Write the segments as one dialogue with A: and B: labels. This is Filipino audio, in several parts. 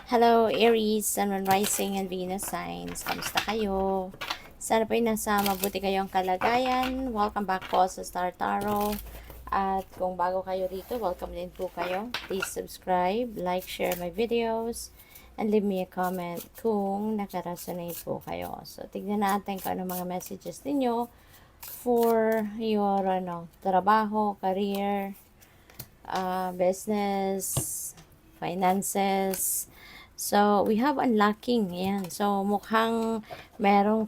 A: Hello, Aries, Sun, Moon, Rising, and Venus signs. Kamusta kayo? Sana po ay nasa mabuti kayong kalagayan. Welcome back po sa Star Tarot. At kung bago kayo rito, welcome din po kayo. Please subscribe, like, share my videos, and leave me a comment kung nakaresonate po kayo. So, tignan natin kung ano mga messages ninyo for your trabaho, career, business, finances. So, we have unlocking. Ayan. So, mukhang merong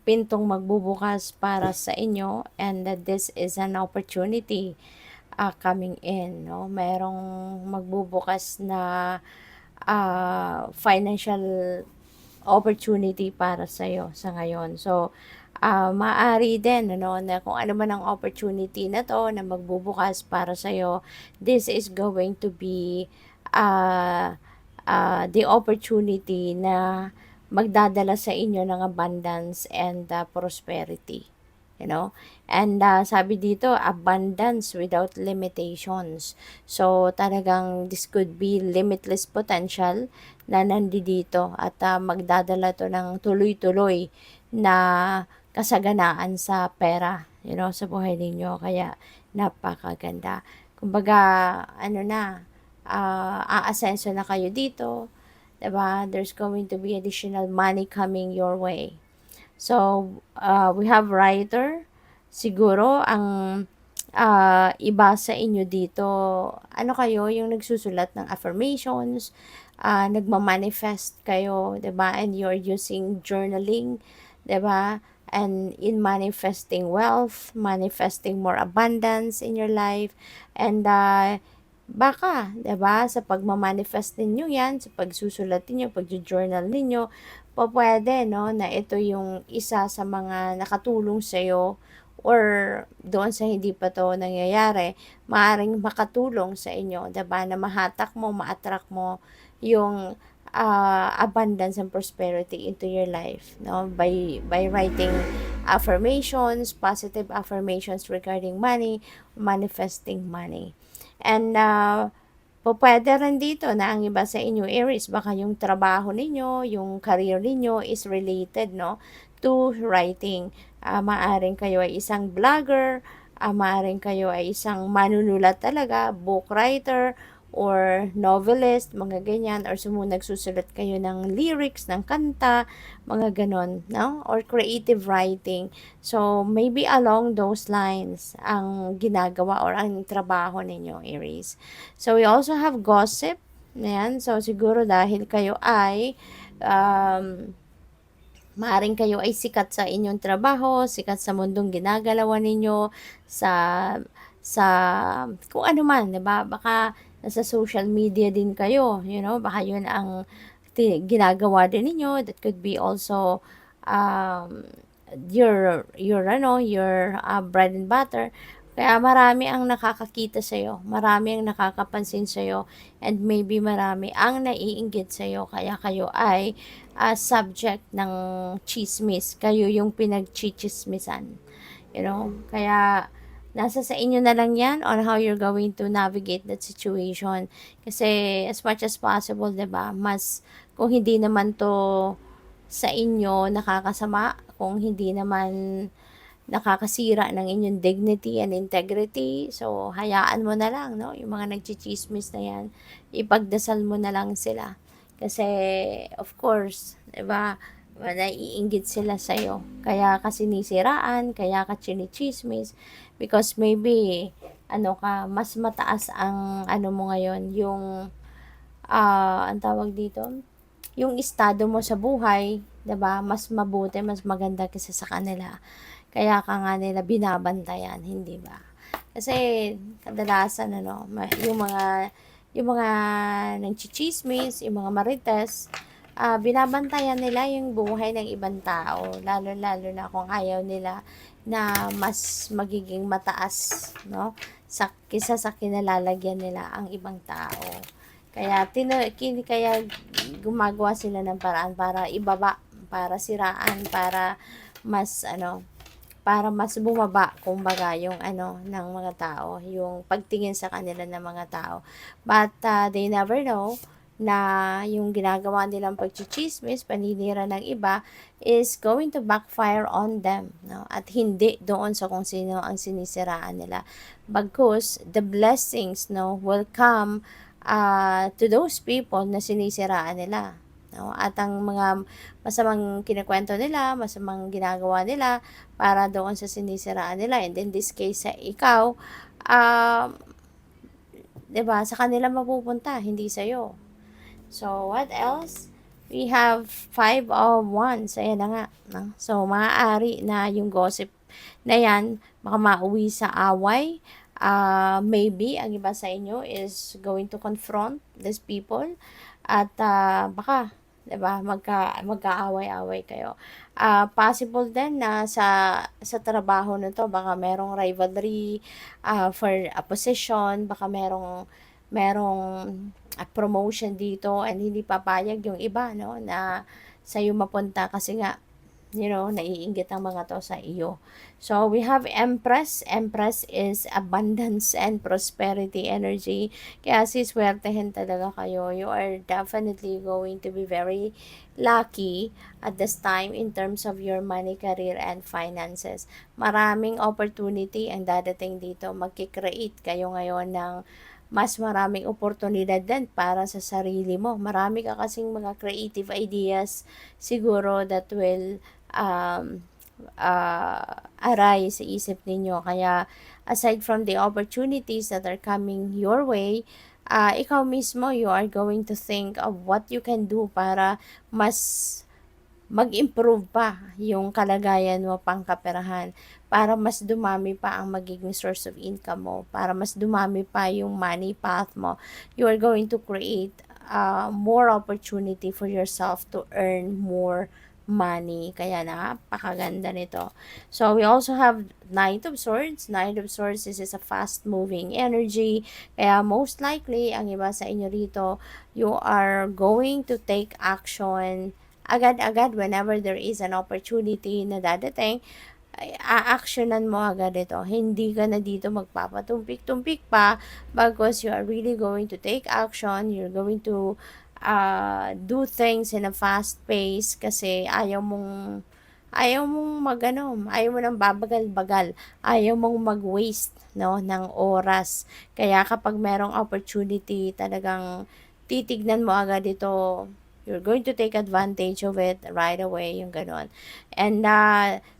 A: pintong magbubukas para sa inyo, and that this is an opportunity coming in, no? Merong magbubukas na financial opportunity para sa iyo sa ngayon. So, maaari din, ano, na kung ano man ang opportunity na to na magbubukas para sa iyo, this is going to be the opportunity na magdadala sa inyo ng abundance and prosperity. You know? And sabi dito, abundance without limitations. So, talagang this could be limitless potential na nandito at magdadala to ng tuloy-tuloy na kasaganaan sa pera, sa buhay ninyo. Kaya, napakaganda. Kumbaga, aasenso na kayo dito, diba? There's going to be additional money coming your way. So, we have writer. Siguro, ang iba sa inyo dito, ano kayo, yung nagsusulat ng affirmations, nagmamanifest kayo, 'di ba? And you're using journaling, 'di ba? And in manifesting wealth, manifesting more abundance in your life, and baka, 'di ba, sa pagmamanifest ninyo 'yan, sa pagsusulat ninyo, pagjo-journal ninyo, pwede, no, na ito yung isa sa mga nakatulong sa iyo, or doon sa hindi pa to nangyayari, maaring makatulong sa inyo, 'di ba, na mahatak mo, ma-attract mo yung abundance and prosperity into your life, no, by writing affirmations, positive affirmations regarding money, manifesting money. And pwede rin dito na ang iba sa inyo, Aries, baka yung trabaho ninyo, yung career ninyo is related, no, to writing. Maaring kayo ay isang vlogger, maaring kayo ay isang manunulat talaga, book writer, or novelist, mga ganyan, or nagsusulat kayo ng lyrics, ng kanta, mga ganon, no? Or creative writing. So, maybe along those lines ang ginagawa or ang trabaho ninyo, Aries. So, we also have gossip. Ayan. So, siguro dahil kayo ay maaring kayo ay sikat sa inyong trabaho, sikat sa mundong ginagalawan ninyo, sa kung ano man, 'di ba? Baka nasa social media din kayo, baka 'yun ang ginagawa din ninyo. That could be also your bread and butter. Kaya marami ang nakakakita sa iyo, marami ang nakakapansin sa iyo, and maybe marami ang naiinggit sa iyo, kaya kayo ay subject ng chismis. Kayo yung pinagchichismisan. Kaya nasa sa inyo na lang yan on how you're going to navigate that situation. Kasi as much as possible, 'di ba? Mas kung hindi naman to sa inyo nakakasama, kung hindi naman nakakasira ng inyong dignity and integrity, so hayaan mo na lang, no? Yung mga nagchichismis na yan, ipagdasal mo na lang sila. Kasi, of course, 'di ba? Naiinggit sila sa iyo. Kaya ka sinisiraan, kaya ka chinichismis, because maybe mas mataas ang mo ngayon, yung ang tawag dito, yung estado mo sa buhay, 'di ba? Mas mabuti, mas maganda kaysa sa kanila. Kaya ka nga nila binabantayan, hindi ba? Kasi kadalasan yung mga nangchichismis, yung mga marites, binabantayan nila yung buhay ng ibang tao, lalo-lalo na kung ayaw nila na mas magiging mataas, no? Kisa sa kinalalagyan nila ang ibang tao. Kaya gumagawa sila ng paraan para ibaba, para siraan, para mas para mas bumaba kumbaga yung ano ng mga tao, yung pagtingin sa kanila ng mga tao. But they never know na yung ginagawa nilang pagchichismis, paninira ng iba is going to backfire on them, no? At hindi doon sa kung sino ang sinisiraan nila. Bagkus the blessings, no, will come to those people na sinisiraan nila, no? At ang mga masamang kinukwento nila, masamang ginagawa nila para doon sa sinisiraan nila, and in this case sa ikaw, 'di ba, sa kanila mapupunta, hindi sa'yo. So, what else? We have 5 of Wands. Ayan na nga. No? So, maaari na yung gossip na yan, baka mauwi sa away. Maybe, ang iba sa inyo is going to confront these people. At baka, diba, magkaaway-away kayo. Possible din na sa trabaho na to, baka merong rivalry for a position, baka merong promotion dito, and hindi papayag yung iba, no, na sa'yo mapunta kasi nga, naiinggit ang mga to sa iyo. So, we have Empress. Empress is abundance and prosperity energy. Kaya siswertehin talaga kayo. You are definitely going to be very lucky at this time in terms of your money, career, and finances. Maraming opportunity ang dadating dito. Magkikreate kayo ngayon ng mas maraming oportunidad din para sa sarili mo. Marami ka kasing mga creative ideas siguro that will arise sa isip ninyo. Kaya aside from the opportunities that are coming your way, ikaw mismo, you are going to think of what you can do para mas mag-improve pa yung kalagayan mo pangkaperahan, para mas dumami pa ang magiging source of income mo, para mas dumami pa yung money path mo. You are going to create more opportunity for yourself to earn more money. Kaya napakaganda nito. So, we also have Knight of Swords. Knight of Swords, this is a fast-moving energy. Kaya most likely, ang iba sa inyo rito, you are going to take action agad-agad whenever there is an opportunity na dadating, a-actionan mo agad ito. Hindi ka na dito magpapatumpik-tumpik pa, because you are really going to take action. You're going to do things in a fast pace kasi ayaw mong ayaw mo nang babagal-bagal, ayaw mong mag-waste, no, ng oras. Kaya kapag merong opportunity, talagang titignan mo agad ito. You're going to take advantage of it right away, yung ganon. And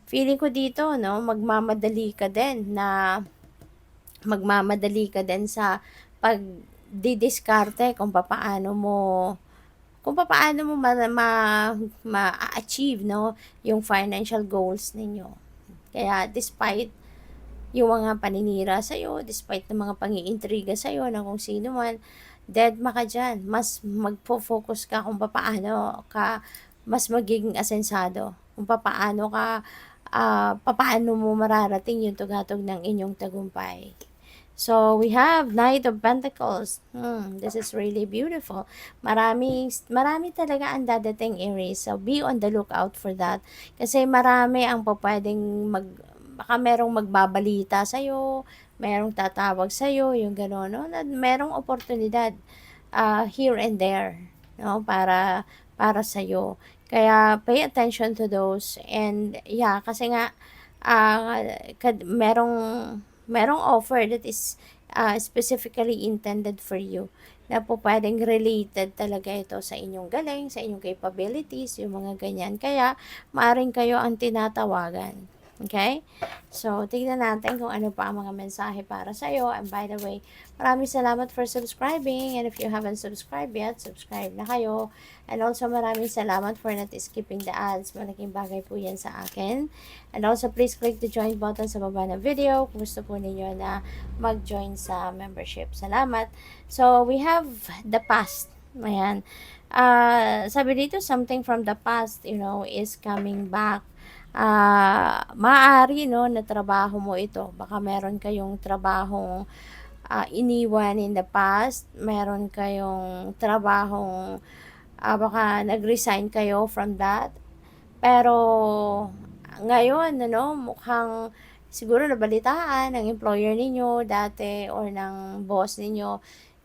A: feeling ko dito, no, magmamadali ka din sa pagdidiskarte kung papaano mo ma-achieve, no, yung financial goals ninyo. Kaya despite yung mga paninira sa'yo, despite ng mga pang-iintriga sa'yo na kung sino man, deadma ka dyan. Mas magpo-focus ka kung papaano ka mas magiging asensado. Kung papaano mo mararating yung tugatog ng inyong tagumpay. So, we have Knight of Pentacles. This is really beautiful. Marami talaga ang dadating, Aries. So, be on the lookout for that. Kasi marami ang pwedeng baka merong magbabalita sa'yo, merong tatawag sa'yo, yung gano'n, no? Merong oportunidad here and there, no? Para sa'yo. Kaya, pay attention to those. And, yeah, kasi nga, merong offer that is specifically intended for you, na po pwedeng related talaga ito sa inyong galing, sa inyong capabilities, yung mga ganyan. Kaya, maaring kayo ang tinatawagan. Okay? So, tignan natin kung ano pa ang mga mensahe para sa'yo. And by the way, maraming salamat for subscribing. And if you haven't subscribed yet, subscribe na kayo. And also, maraming salamat for not skipping the ads. Malaking bagay po yan sa akin. And also, please click the join button sa baba ng video kung gusto po ninyo na mag-join sa membership. Salamat. So, we have the past. Ayan. Sabi dito, something from the past, is coming back. Maaari, no, na trabaho mo ito. Baka meron kayong trabahong iniwan in the past. Meron kayong trabahong baka nag-resign kayo from that. Pero ngayon, ano, mukhang siguro nabalitaan ng employer ninyo dati or ng boss ninyo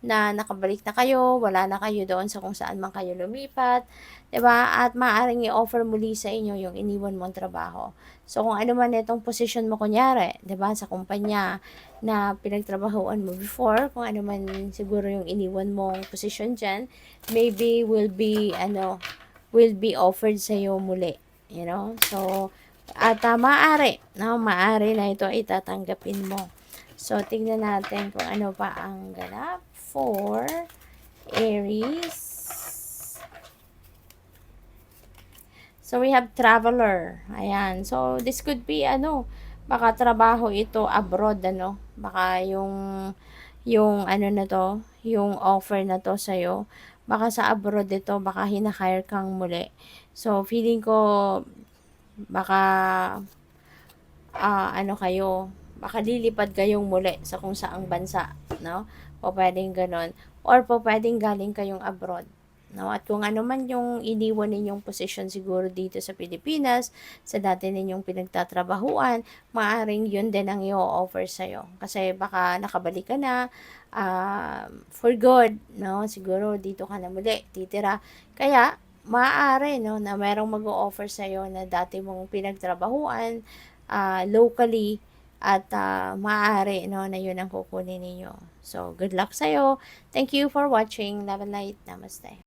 A: na nakabalik na kayo, wala na kayo doon sa kung saan man kayo lumipat, 'di ba? At maaaring i-offer muli sa inyo yung iniwan mong trabaho. So, kung ano man itong position mo kunyari, 'di ba, sa kumpanya na pinagtrabahuan mo before, kung ano man siguro yung iniwan mong position diyan, maybe will be offered sa iyo muli, you know? So, at maaari, no? Maaari na ito ay tatanggapin mo. So, tingnan natin kung ano pa ang ganap for Aries. So, we have traveler. Ayan. So, this could be, baka trabaho ito abroad, Baka yung na to, yung offer na to sa'yo, baka sa abroad ito, baka hina-hire kang muli. So, feeling ko, baka, kayo, baka lilipad kayong muli sa kung saang bansa, no? O pwedeng ganon. Or po pwedeng galing kayong abroad. No? At kung ano man yung iniwan ninyong posisyon siguro dito sa Pilipinas, sa dati ninyong pinagtatrabahuan, maaaring yun din ang i-offer sa'yo. Kasi baka nakabalik ka na for good, no? Siguro dito ka na muli, titira. Kaya, maaari, no, na merong mag-o-offer sa'yo na dati mong pinagtrabahuan locally at maaari, no, na yun ang kukunin ninyo. So, good luck sa'yo. Thank you for watching. Love and light. Namaste.